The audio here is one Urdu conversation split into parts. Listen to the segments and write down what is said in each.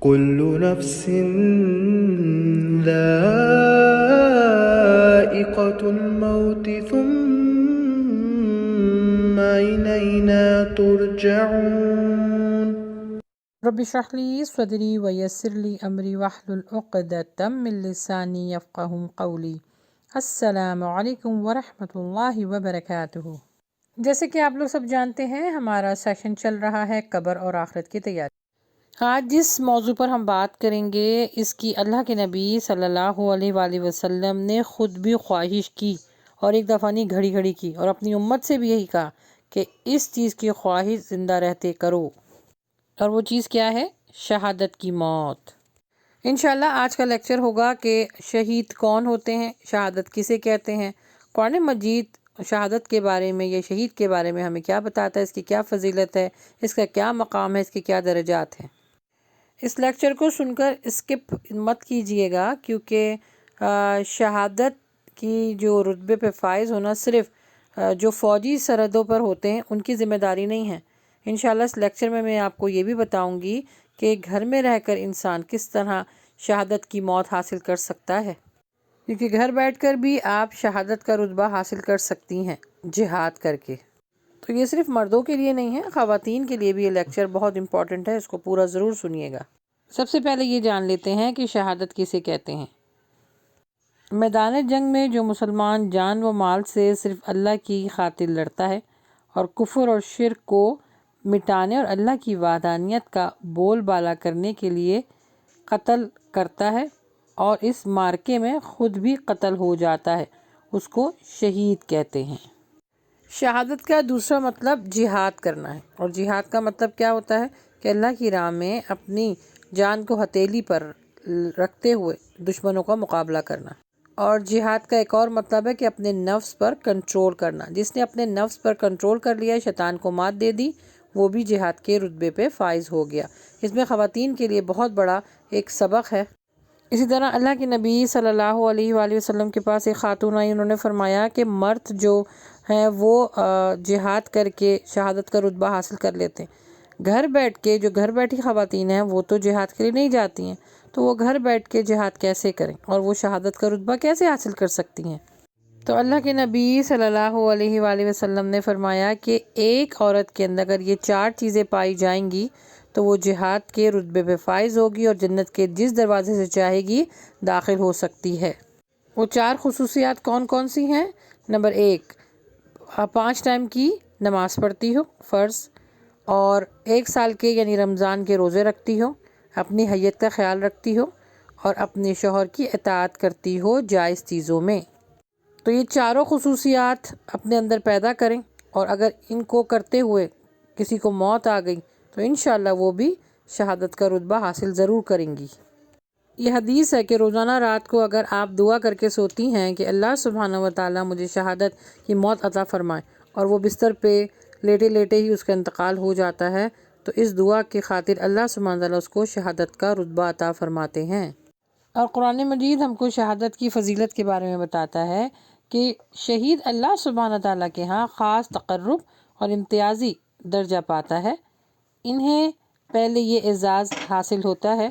كل نفس ذائقة الموت ثم إلينا ترجعون. رب اشرح لي صدری ویسر لی امری واحلل عقدۃ من لسانی یفقہوا قولی. السلام علیکم ورحمۃ اللہ وبرکاتہ. جیسے کہ آپ لوگ سب جانتے ہیں ہمارا سیشن چل رہا ہے قبر اور آخرت کی تیاری. آج جس موضوع پر ہم بات کریں گے اس کی اللہ کے نبی صلی اللہ علیہ وآلہ وسلم نے خود بھی خواہش کی اور ایک دفعہ نہیں گھڑی گھڑی کی اور اپنی امت سے بھی یہی کہا کہ اس چیز کی خواہش زندہ رہتے کرو، اور وہ چیز کیا ہے؟ شہادت کی موت. انشاءاللہ آج کا لیکچر ہوگا کہ شہید کون ہوتے ہیں، شہادت کسے کہتے ہیں، قرآن مجید شہادت کے بارے میں یا شہید کے بارے میں ہمیں کیا بتاتا ہے، اس کی کیا فضیلت ہے، اس کا کیا مقام ہے، اس کے کیا درجات ہیں. اس لیکچر کو سن کر اسکپ مت کیجئے گا، کیونکہ شہادت کی جو رتبے پہ فائز ہونا صرف جو فوجی سرحدوں پر ہوتے ہیں ان کی ذمہ داری نہیں ہے. انشاءاللہ اس لیکچر میں آپ کو یہ بھی بتاؤں گی کہ گھر میں رہ کر انسان کس طرح شہادت کی موت حاصل کر سکتا ہے، کیونکہ گھر بیٹھ کر بھی آپ شہادت کا رتبہ حاصل کر سکتی ہیں جہاد کر کے. تو یہ صرف مردوں کے لیے نہیں ہے، خواتین کے لیے بھی یہ لیکچر بہت امپورٹنٹ ہے، اس کو پورا ضرور سنیے گا. سب سے پہلے یہ جان لیتے ہیں کہ شہادت کسے کہتے ہیں. میدان جنگ میں جو مسلمان جان و مال سے صرف اللہ کی خاطر لڑتا ہے اور کفر اور شرک کو مٹانے اور اللہ کی وحدانیت کا بول بالا کرنے کے لیے قتل کرتا ہے اور اس معرکے میں خود بھی قتل ہو جاتا ہے، اس کو شہید کہتے ہیں. شہادت کا دوسرا مطلب جہاد کرنا ہے، اور جہاد کا مطلب کیا ہوتا ہے کہ اللہ کی راہ میں اپنی جان کو ہتھیلی پر رکھتے ہوئے دشمنوں کا مقابلہ کرنا. اور جہاد کا ایک اور مطلب ہے کہ اپنے نفس پر کنٹرول کرنا. جس نے اپنے نفس پر کنٹرول کر لیا، شیطان کو مات دے دی، وہ بھی جہاد کے رتبے پہ فائز ہو گیا. اس میں خواتین کے لیے بہت بڑا ایک سبق ہے. اسی طرح اللہ کے نبی صلی اللہ علیہ وآلہ وسلم کے پاس ایک خاتون آئی، انہوں نے فرمایا کہ مرد جو ہیں وہ جہاد کر کے شہادت کا رتبہ حاصل کر لیتے ہیں. گھر بیٹھ کے جو گھر بیٹھی خواتین ہیں وہ تو جہاد کے لیے نہیں جاتی ہیں، تو وہ گھر بیٹھ کے جہاد کیسے کریں اور وہ شہادت کا رتبہ کیسے حاصل کر سکتی ہیں؟ تو اللہ کے نبی صلی اللہ علیہ وآلہ وسلم نے فرمایا کہ ایک عورت کے اندر اگر یہ 4 چیزیں پائی جائیں گی تو وہ جہاد کے رتبے پہ فائز ہوگی اور جنت کے جس دروازے سے چاہے گی داخل ہو سکتی ہے. وہ 4 خصوصیات کون کون سی ہیں؟ نمبر 1، 5 ٹائم کی نماز پڑھتی ہو فرض، اور 1 سال کے یعنی رمضان کے روزے رکھتی ہو، اپنی حیت کا خیال رکھتی ہو اور اپنے شوہر کی اطاعت کرتی ہو جائز چیزوں میں. تو یہ چاروں خصوصیات اپنے اندر پیدا کریں، اور اگر ان کو کرتے ہوئے کسی کو موت آ گئی تو انشاءاللہ وہ بھی شہادت کا رتبہ حاصل ضرور کریں گی. یہ حدیث ہے کہ روزانہ رات کو اگر آپ دعا کر کے سوتی ہیں کہ اللہ سبحانہ و تعالیٰ مجھے شہادت کی موت عطا فرمائے، اور وہ بستر پہ لیٹے لیٹے ہی اس کا انتقال ہو جاتا ہے، تو اس دعا کی خاطر اللہ سبحانہ تعالیٰ اس کو شہادت کا رتبہ عطا فرماتے ہیں. اور قرآن مجید ہم کو شہادت کی فضیلت کے بارے میں بتاتا ہے کہ شہید اللہ سبحانہ تعالیٰ کے ہاں خاص تقرب اور امتیازی درجہ پاتا ہے. انہیں پہلے یہ اعزاز حاصل ہوتا ہے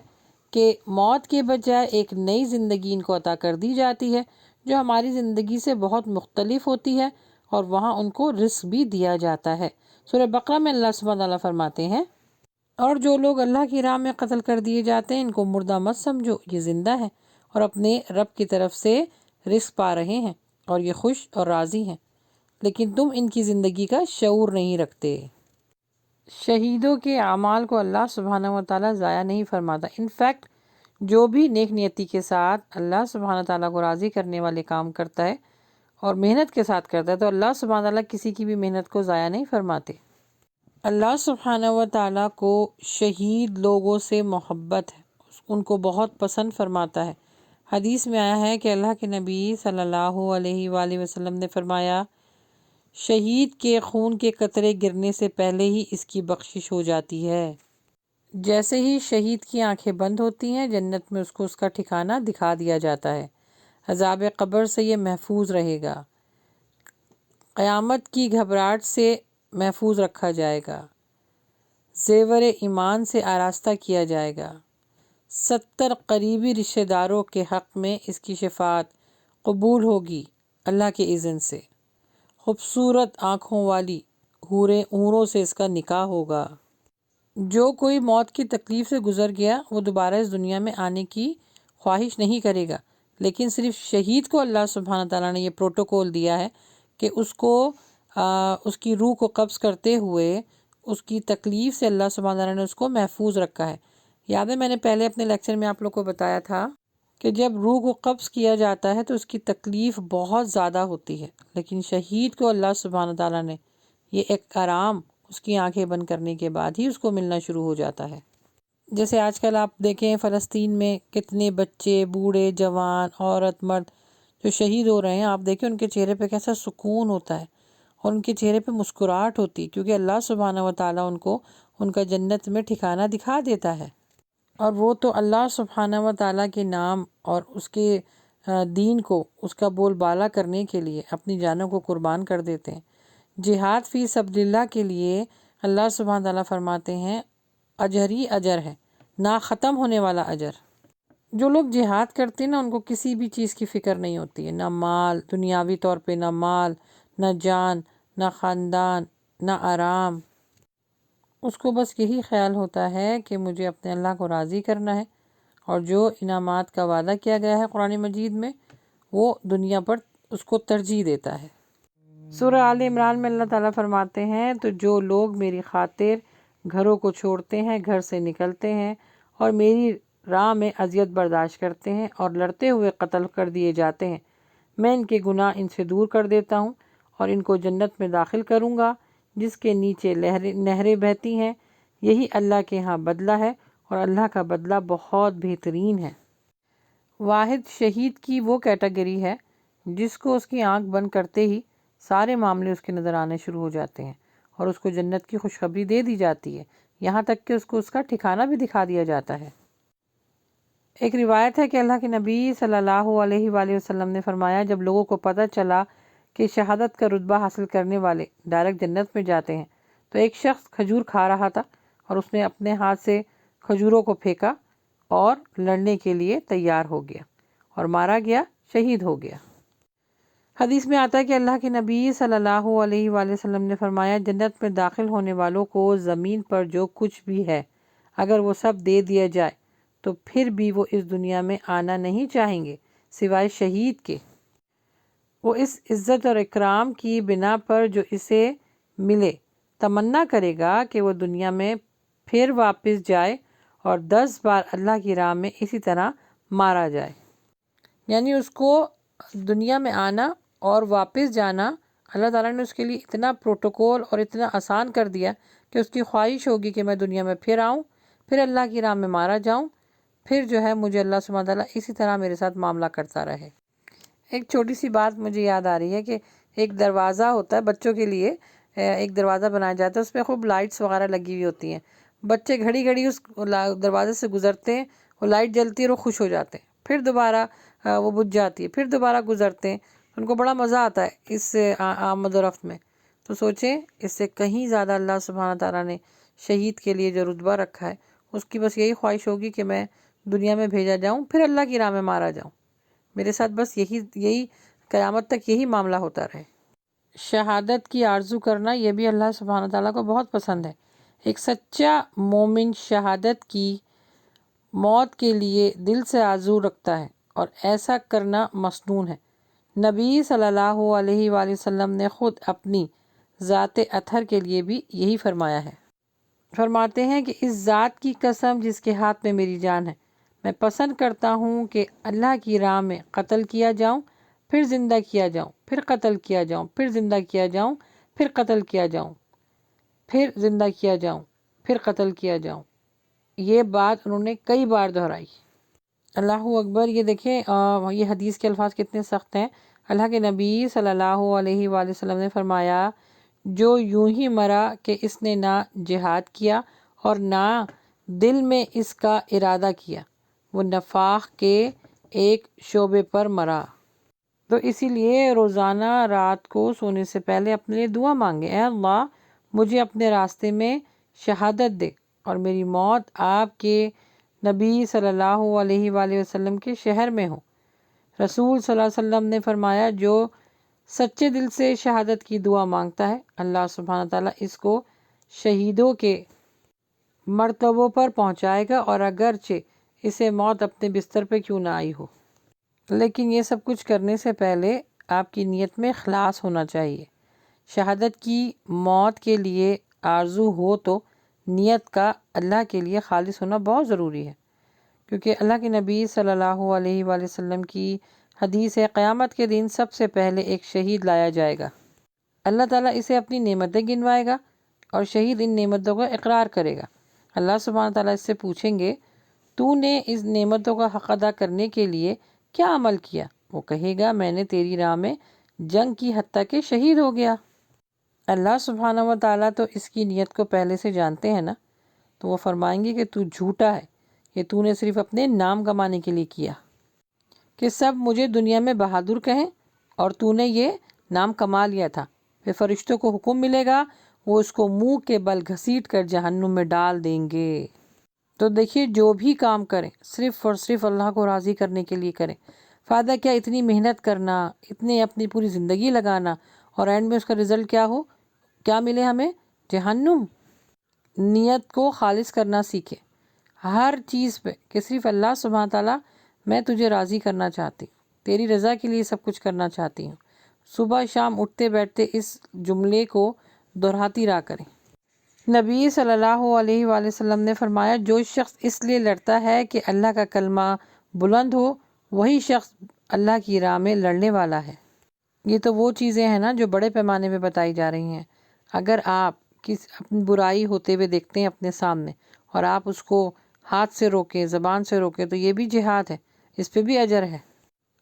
کہ موت کے بجائے ایک نئی زندگی ان کو عطا کر دی جاتی ہے جو ہماری زندگی سے بہت مختلف ہوتی ہے، اور وہاں ان کو رزق بھی دیا جاتا ہے. سورہ بقرہ میں اللہ سبحانہ تعالیٰ فرماتے ہیں، اور جو لوگ اللہ کی راہ میں قتل کر دیے جاتے ہیں ان کو مردہ مت سمجھو، یہ زندہ ہیں اور اپنے رب کی طرف سے رزق پا رہے ہیں اور یہ خوش اور راضی ہیں، لیکن تم ان کی زندگی کا شعور نہیں رکھتے. شہیدوں کے اعمال کو اللہ سبحانہ و تعالیٰ ضائع نہیں فرماتا. انفیکٹ جو بھی نیک نیتی کے ساتھ اللہ سبحانہ تعالیٰ کو راضی کرنے والے کام کرتا ہے اور محنت کے ساتھ کرتا ہے تو اللہ سبحانہ تعالیٰ کسی کی بھی محنت کو ضائع نہیں فرماتے. اللہ سبحانہ و تعالیٰ کو شہید لوگوں سے محبت ہے، ان کو بہت پسند فرماتا ہے. حدیث میں آیا ہے کہ اللہ کے نبی صلی اللہ علیہ وآلہ وسلم نے فرمایا، شہید کے خون کے قطرے گرنے سے پہلے ہی اس کی بخشش ہو جاتی ہے. جیسے ہی شہید کی آنکھیں بند ہوتی ہیں جنت میں اس کو اس کا ٹھکانہ دکھا دیا جاتا ہے. عذاب قبر سے یہ محفوظ رہے گا، قیامت کی گھبراہٹ سے محفوظ رکھا جائے گا، زیور ایمان سے آراستہ کیا جائے گا، 70 قریبی رشتہ داروں کے حق میں اس کی شفاعت قبول ہوگی اللہ کے اذن سے۔ خوبصورت آنکھوں والی حوروں سے اس کا نکاح ہوگا۔ جو کوئی موت کی تکلیف سے گزر گیا وہ دوبارہ اس دنیا میں آنے کی خواہش نہیں کرے گا، لیکن صرف شہید کو اللہ سبحانہ تعالیٰ نے یہ پروٹوکول دیا ہے کہ اس کو اس کی روح کو قبض کرتے ہوئے اس کی تکلیف سے اللہ سبحانہ تعالیٰ نے اس کو محفوظ رکھا ہے۔ یاد ہے میں نے پہلے اپنے لیکچر میں آپ لوگ کو بتایا تھا کہ جب روح کو قبض کیا جاتا ہے تو اس کی تکلیف بہت زیادہ ہوتی ہے، لیکن شہید کو اللہ سبحانہ تعالیٰ نے یہ ایک آرام اس کی آنکھیں بند کرنے کے بعد ہی اس کو ملنا شروع ہو جاتا ہے۔ جیسے آج کل آپ دیکھیں فلسطین میں کتنے بچے، بوڑھے، جوان، عورت، مرد جو شہید ہو رہے ہیں، آپ دیکھیں ان کے چہرے پہ کیسا سکون ہوتا ہے اور ان کے چہرے پہ مسکراہٹ ہوتی ہے، کیونکہ اللہ سبحانہ و تعالیٰ ان کو ان کا جنت میں ٹھکانہ دکھا دیتا ہے۔ اور وہ تو اللہ سبحانہ و تعالیٰ کے نام اور اس کے دین کو، اس کا بول بالا کرنے کے لیے اپنی جانوں کو قربان کر دیتے ہیں۔ جہاد فی سبیل اللہ کے لیے اللہ سبحانہ تعالیٰ فرماتے ہیں اجر ہی اجر ہے، نہ ختم ہونے والا اجر۔ جو لوگ جہاد کرتے ہیں نا، ان کو کسی بھی چیز کی فکر نہیں ہوتی ہے، نہ مال، دنیاوی طور پہ نہ مال، نہ جان، نہ خاندان، نہ آرام۔ اس کو بس یہی خیال ہوتا ہے کہ مجھے اپنے اللہ کو راضی کرنا ہے، اور جو انعامات کا وعدہ کیا گیا ہے قرآن مجید میں وہ دنیا پر اس کو ترجیح دیتا ہے۔ سورہ آل عمران میں اللہ تعالیٰ فرماتے ہیں تو جو لوگ میری خاطر گھروں کو چھوڑتے ہیں، گھر سے نکلتے ہیں اور میری راہ میں اذیت برداشت کرتے ہیں اور لڑتے ہوئے قتل کر دیے جاتے ہیں، میں ان کے گناہ ان سے دور کر دیتا ہوں اور ان کو جنت میں داخل کروں گا جس کے نیچے نہریں بہتی ہیں۔ یہی اللہ کے ہاں بدلہ ہے اور اللہ کا بدلہ بہت بہترین ہے۔ واحد شہید کی وہ کیٹیگری ہے جس کو اس کی آنکھ بند کرتے ہی سارے معاملے اس کے نظر آنے شروع ہو جاتے ہیں اور اس کو جنت کی خوشخبری دے دی جاتی ہے، یہاں تک کہ اس کو اس کا ٹھکانہ بھی دکھا دیا جاتا ہے۔ ایک روایت ہے کہ اللہ کے نبی صلی اللہ علیہ وآلہ وسلم نے فرمایا جب لوگوں کو پتہ چلا کہ شہادت کا رتبہ حاصل کرنے والے ڈائریکٹ جنت میں جاتے ہیں تو ایک شخص کھجور کھا رہا تھا اور اس نے اپنے ہاتھ سے کھجوروں کو پھینکا اور لڑنے کے لیے تیار ہو گیا اور مارا گیا، شہید ہو گیا۔ حدیث میں آتا ہے کہ اللہ کے نبی صلی اللہ علیہ وآلہ وسلم نے فرمایا جنت میں داخل ہونے والوں کو زمین پر جو کچھ بھی ہے اگر وہ سب دے دیا جائے تو پھر بھی وہ اس دنیا میں آنا نہیں چاہیں گے سوائے شہید کے۔ وہ اس عزت اور اکرام کی بنا پر جو اسے ملے تمنا کرے گا کہ وہ دنیا میں پھر واپس جائے اور 10 بار اللہ کی راہ میں اسی طرح مارا جائے۔ یعنی اس کو دنیا میں آنا اور واپس جانا اللہ تعالیٰ نے اس کے لیے اتنا پروٹوکول اور اتنا آسان کر دیا کہ اس کی خواہش ہوگی کہ میں دنیا میں پھر آؤں، پھر اللہ کی راہ میں مارا جاؤں، پھر جو ہے مجھے اللہ سبحانہ تعالیٰ اسی طرح میرے ساتھ معاملہ کرتا رہے۔ ایک چھوٹی سی بات مجھے یاد آ رہی ہے کہ ایک دروازہ ہوتا ہے بچوں کے لیے، ایک دروازہ بنایا جاتا ہے، اس پہ خوب لائٹس وغیرہ لگی ہوئی ہوتی ہیں، بچے گھڑی گھڑی اس دروازے سے گزرتے ہیں، وہ لائٹ جلتی ہے اور وہ خوش ہو جاتے ہیں، پھر دوبارہ وہ بجھ جاتی ہے، پھر دوبارہ گزرتے ہیں، ان کو بڑا مزہ آتا ہے اس آمد و رفت میں۔ تو سوچیں اس سے کہیں زیادہ اللہ سبحانہ تعالیٰ نے شہید کے لیے جو رتبہ رکھا ہے اس کی بس یہی خواہش ہوگی کہ میں دنیا میں بھیجا جاؤں، پھر اللہ کی راہ میں مارا جاؤں، میرے ساتھ بس یہی قیامت تک یہی معاملہ ہوتا رہے۔ شہادت کی آرزو کرنا یہ بھی اللہ سبحانہ تعالیٰ کو بہت پسند ہے۔ ایک سچا مومن شہادت کی موت کے لیے دل سے آرزو رکھتا ہے اور ایسا کرنا مسنون ہے۔ نبی صلی اللہ علیہ وآلہ وسلم نے خود اپنی ذات اطہر کے لیے بھی یہی فرمایا ہے۔ فرماتے ہیں کہ اس ذات کی قسم جس کے ہاتھ میں میری جان ہے، میں پسند کرتا ہوں کہ اللہ کی راہ میں قتل کیا جاؤں، پھر زندہ کیا جاؤں، پھر قتل کیا جاؤں، پھر زندہ کیا جاؤں، پھر قتل کیا جاؤں، پھر زندہ کیا جاؤں، پھر قتل کیا جاؤں۔ یہ بات انہوں نے کئی بار دہرائی۔ اللہ اکبر۔ یہ دیکھیں یہ حدیث کے الفاظ کتنے سخت ہیں۔ اللہ کے نبی صلی اللہ علیہ وآلہ وسلم نے فرمایا جو یوں ہی مرا کہ اس نے نہ جہاد کیا اور نہ دل میں اس کا ارادہ کیا، وہ نفاق کے ایک شعبے پر مرا۔ تو اسی لیے روزانہ رات کو سونے سے پہلے اپنے لیے دعا مانگے، اے اللہ مجھے اپنے راستے میں شہادت دے اور میری موت آپ کے نبی صلی اللہ علیہ وآلہ وسلم کے شہر میں ہوں۔ رسول صلی اللہ علیہ وسلم نے فرمایا جو سچے دل سے شہادت کی دعا مانگتا ہے اللہ سبحانہ تعالیٰ اس کو شہیدوں کے مرتبوں پر پہنچائے گا، اور اگرچہ اسے موت اپنے بستر پہ کیوں نہ آئی ہو۔ لیکن یہ سب کچھ کرنے سے پہلے آپ کی نیت میں اخلاص ہونا چاہیے۔ شہادت کی موت کے لیے آرزو ہو تو نیت کا اللہ کے لیے خالص ہونا بہت ضروری ہے، کیونکہ اللہ کے نبی صلی اللہ علیہ وآلہ وسلم کی حدیث ہے قیامت کے دن سب سے پہلے ایک شہید لایا جائے گا۔ اللہ تعالیٰ اسے اپنی نعمتیں گنوائے گا اور شہید ان نعمتوں کا اقرار کرے گا۔ اللہ سبحانہ تعالیٰ اس سے پوچھیں گے تو نے اس نعمتوں کا حق ادا کرنے کے لیے کیا عمل کیا؟ وہ کہے گا میں نے تیری راہ میں جنگ کی حتیٰ کہ شہید ہو گیا۔ اللہ سبحانہ و تعالیٰ تو اس کی نیت کو پہلے سے جانتے ہیں نا، تو وہ فرمائیں گے کہ تو جھوٹا ہے، یہ تو نے صرف اپنے نام کمانے کے لیے کیا، کہ سب مجھے دنیا میں بہادر کہیں، اور تو نے یہ نام کما لیا تھا۔ پھر فرشتوں کو حکم ملے گا، وہ اس کو منہ کے بل گھسیٹ کر جہنم میں ڈال دیں گے۔ تو دیکھیے جو بھی کام کریں صرف اور صرف اللہ کو راضی کرنے کے لیے کریں۔ فائدہ کیا اتنی محنت کرنا، اتنے اپنی پوری زندگی لگانا، اور اینڈ میں اس کا رزلٹ کیا ہو، کیا ملے ہمیں؟ جہنم۔ نیت کو خالص کرنا سیکھیں ہر چیز پہ، کہ صرف اللہ سبحانہ تعالیٰ میں تجھے راضی کرنا چاہتی ہوں، تیری رضا کے لیے سب کچھ کرنا چاہتی ہوں۔ صبح شام اٹھتے بیٹھتے اس جملے کو دہراتی رہا کریں۔ نبی صلی اللہ علیہ وآلہ وسلم نے فرمایا جو شخص اس لیے لڑتا ہے کہ اللہ کا کلمہ بلند ہو، وہی شخص اللہ کی راہ میں لڑنے والا ہے۔ یہ تو وہ چیزیں ہیں نا جو بڑے پیمانے پہ بتائی جا رہی ہیں۔ اگر آپ اپنی برائی ہوتے ہوئے دیکھتے ہیں اپنے سامنے اور آپ اس کو ہاتھ سے روکیں، زبان سے روکیں، تو یہ بھی جہاد ہے، اس پہ بھی اجر ہے۔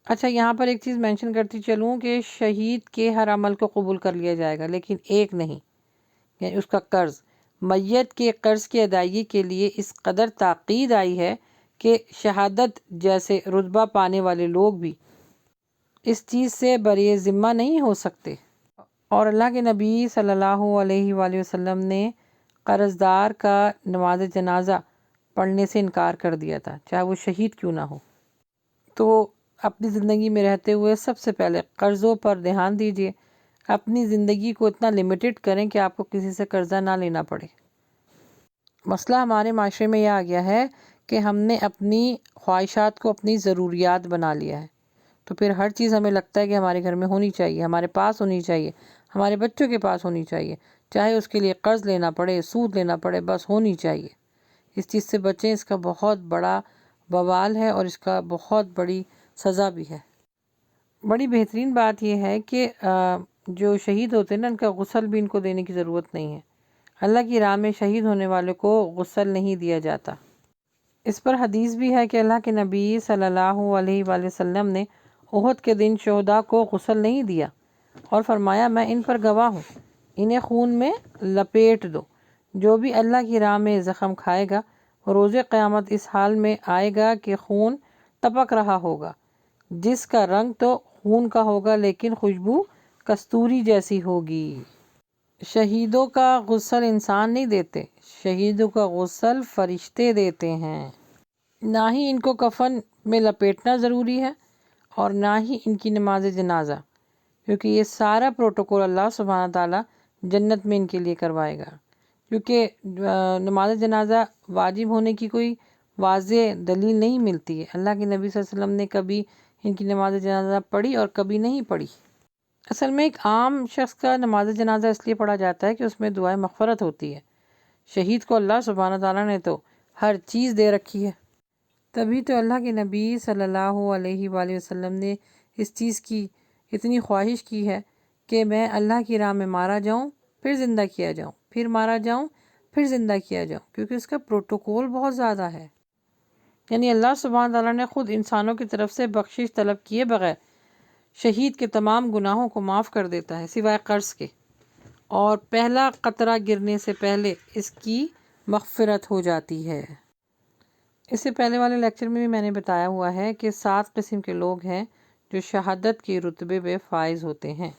اچھا یہاں پر ایک چیز مینشن کرتی چلوں کہ شہید کے ہر عمل کو قبول کر لیا جائے گا، لیکن ایک نہیں، یعنی اس کا قرض۔ میت کے قرض کی ادائیگی کے لیے اس قدر تاکید آئی ہے کہ شہادت جیسے رتبہ پانے والے لوگ بھی اس چیز سے بری ذمہ نہیں ہو سکتے۔ اور اللہ کے نبی صلی اللہ علیہ وآلہ وسلم نے قرض دار کا نماز جنازہ پڑھنے سے انکار کر دیا تھا، چاہے وہ شہید کیوں نہ ہو۔ تو اپنی زندگی میں رہتے ہوئے سب سے پہلے قرضوں پر دھیان دیجیے، اپنی زندگی کو اتنا لمیٹڈ کریں کہ آپ کو کسی سے قرضہ نہ لینا پڑے۔ مسئلہ ہمارے معاشرے میں یہ آ گیا ہے کہ ہم نے اپنی خواہشات کو اپنی ضروریات بنا لیا ہے، تو پھر ہر چیز ہمیں لگتا ہے کہ ہمارے گھر میں ہونی چاہیے، ہمارے پاس ہونی چاہیے، ہمارے بچوں کے پاس ہونی چاہیے، چاہے اس کے لیے قرض لینا پڑے، سود لینا پڑے، بس ہونی چاہیے۔ اس چیز سے بچیں، اس کا بہت بڑا بوال ہے اور اس کا بہت بڑی سزا بھی ہے۔ بڑی بہترین بات یہ ہے کہ جو شہید ہوتے ہیں نا، ان کا غسل بھی ان کو دینے کی ضرورت نہیں ہے۔ اللہ کی راہ میں شہید ہونے والے کو غسل نہیں دیا جاتا۔ اس پر حدیث بھی ہے کہ اللہ کے نبی صلی اللہ علیہ وآلہ وسلم نے احد کے دن شہداء کو غسل نہیں دیا اور فرمایا میں ان پر گواہ ہوں، انہیں خون میں لپیٹ دو۔ جو بھی اللہ کی راہ میں زخم کھائے گا وہ روز قیامت اس حال میں آئے گا کہ خون ٹپک رہا ہوگا، جس کا رنگ تو خون کا ہوگا لیکن خوشبو کستوری جیسی ہوگی۔ شہیدوں کا غسل انسان نہیں دیتے، شہیدوں کا غسل فرشتے دیتے ہیں۔ نہ ہی ان کو کفن میں لپیٹنا ضروری ہے اور نہ ہی ان کی نماز جنازہ، کیونکہ یہ سارا پروٹوکول اللہ سبحانہ تعالیٰ جنت میں ان کے لیے کروائے گا۔ کیونکہ نماز جنازہ واجب ہونے کی کوئی واضح دلیل نہیں ملتی ہے۔ اللہ کے نبی صلی اللہ علیہ وسلم نے کبھی ان کی نماز جنازہ پڑھی اور کبھی نہیں پڑھی۔ اصل میں ایک عام شخص کا نماز جنازہ اس لیے پڑھا جاتا ہے کہ اس میں دعائے مغفرت ہوتی ہے۔ شہید کو اللہ سبحانہ تعالیٰ نے تو ہر چیز دے رکھی ہے، تبھی تو اللہ کے نبی صلی اللہ علیہ وآلہ وسلم نے اس چیز کی اتنی خواہش کی ہے کہ میں اللہ کی راہ میں مارا جاؤں، پھر زندہ کیا جاؤں، پھر مارا جاؤں، پھر زندہ کیا جاؤں، کیونکہ اس کا پروٹوکول بہت زیادہ ہے۔ یعنی اللہ سبحانہ تعالیٰ نے خود انسانوں کی طرف سے بخشش طلب کیے بغیر شہید کے تمام گناہوں کو معاف کر دیتا ہے سوائے قرض کے، اور پہلا قطرہ گرنے سے پہلے اس کی مغفرت ہو جاتی ہے۔ اس سے پہلے والے لیکچر میں بھی میں نے بتایا ہوا ہے کہ 7 قسم کے لوگ ہیں جو شہادت کے رتبے پہ فائز ہوتے ہیں۔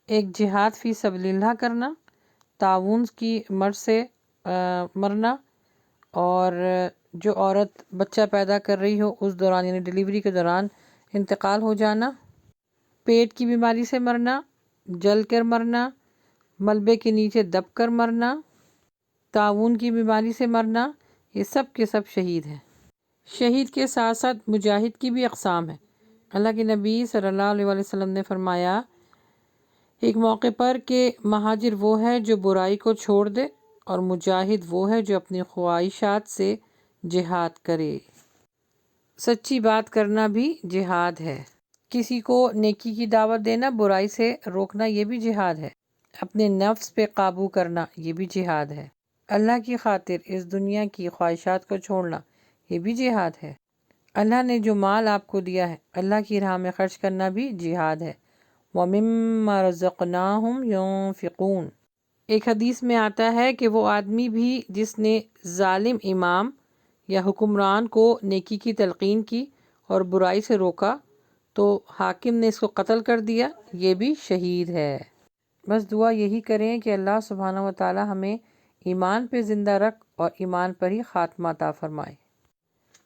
ایک جہاد فی سبیل اللہ کرنا، تعاون کی مرض سے مرنا، اور جو عورت بچہ پیدا کر رہی ہو اس دوران یعنی ڈیلیوری کے دوران انتقال ہو جانا، پیٹ کی بیماری سے مرنا، جل کر مرنا، ملبے کے نیچے دب کر مرنا، طاعون کی بیماری سے مرنا، یہ سب کے سب شہید ہیں۔ شہید کے ساتھ ساتھ مجاہد کی بھی اقسام ہیں۔ اللہ کے نبی صلی اللہ علیہ وسلم نے فرمایا ایک موقع پر کہ مہاجر وہ ہے جو برائی کو چھوڑ دے اور مجاہد وہ ہے جو اپنی خواہشات سے جہاد کرے۔ سچی بات کرنا بھی جہاد ہے، کسی کو نیکی کی دعوت دینا، برائی سے روکنا، یہ بھی جہاد ہے، اپنے نفس پہ قابو کرنا، یہ بھی جہاد ہے، اللہ کی خاطر اس دنیا کی خواہشات کو چھوڑنا، یہ بھی جہاد ہے۔ اللہ نے جو مال آپ کو دیا ہے اللہ کی راہ میں خرچ کرنا بھی جہاد ہے۔ وَمِمَّا رَزَقْنَاهُمْ يُنْفِقُونَ۔ ایک حدیث میں آتا ہے کہ وہ آدمی بھی جس نے ظالم امام یا حکمران کو نیکی کی تلقین کی اور برائی سے روکا تو حاکم نے اس کو قتل کر دیا، یہ بھی شہید ہے۔ بس دعا یہی کریں کہ اللہ سبحانہ و تعالی ہمیں ایمان پہ زندہ رکھ اور ایمان پر ہی خاتمہ عطا فرمائے۔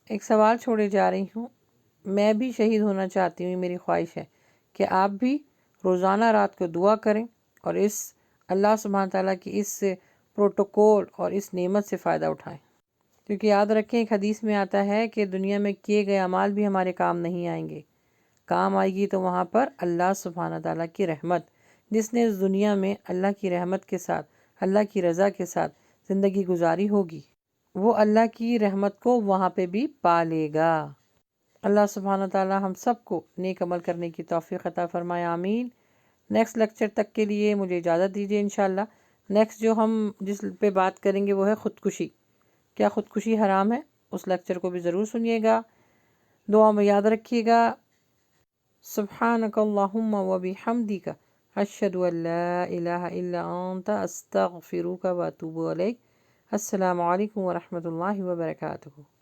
ایک سوال چھوڑے جا رہی ہوں، میں بھی شہید ہونا چاہتی ہوں، میری خواہش ہے کہ آپ بھی روزانہ رات کو دعا کریں اور اس اللہ سبحانہ تعالیٰ کی اس پروٹوکول اور اس نعمت سے فائدہ اٹھائیں، کیونکہ یاد رکھیں ایک حدیث میں آتا ہے کہ دنیا میں کیے گئے اعمال بھی ہمارے کام نہیں آئیں گے، کام آئے گی تو وہاں پر اللہ سبحانہ تعالیٰ کی رحمت۔ جس نے اس دنیا میں اللہ کی رحمت کے ساتھ اللہ کی رضا کے ساتھ زندگی گزاری ہوگی وہ اللہ کی رحمت کو وہاں پہ بھی پا لے گا۔ اللہ سبحانہ تعالیٰ ہم سب کو نیک عمل کرنے کی توفیق عطا فرمائے، آمین۔ نیکسٹ لیکچر تک کے لیے مجھے اجازت دیجیے انشاءاللہ۔ نیکسٹ جو ہم جس پہ بات کریں گے وہ ہے خودکشی، کیا خودکشی حرام ہے؟ اس لیکچر کو بھی ضرور سنیے گا، دعا میں یاد رکھیے گا۔ سبحانک اللہم و بحمدک اشہد ان لا الہ الا انت استغفرک و اتوب الیک۔ السلام علیکم ورحمۃ اللہ وبرکاتہ۔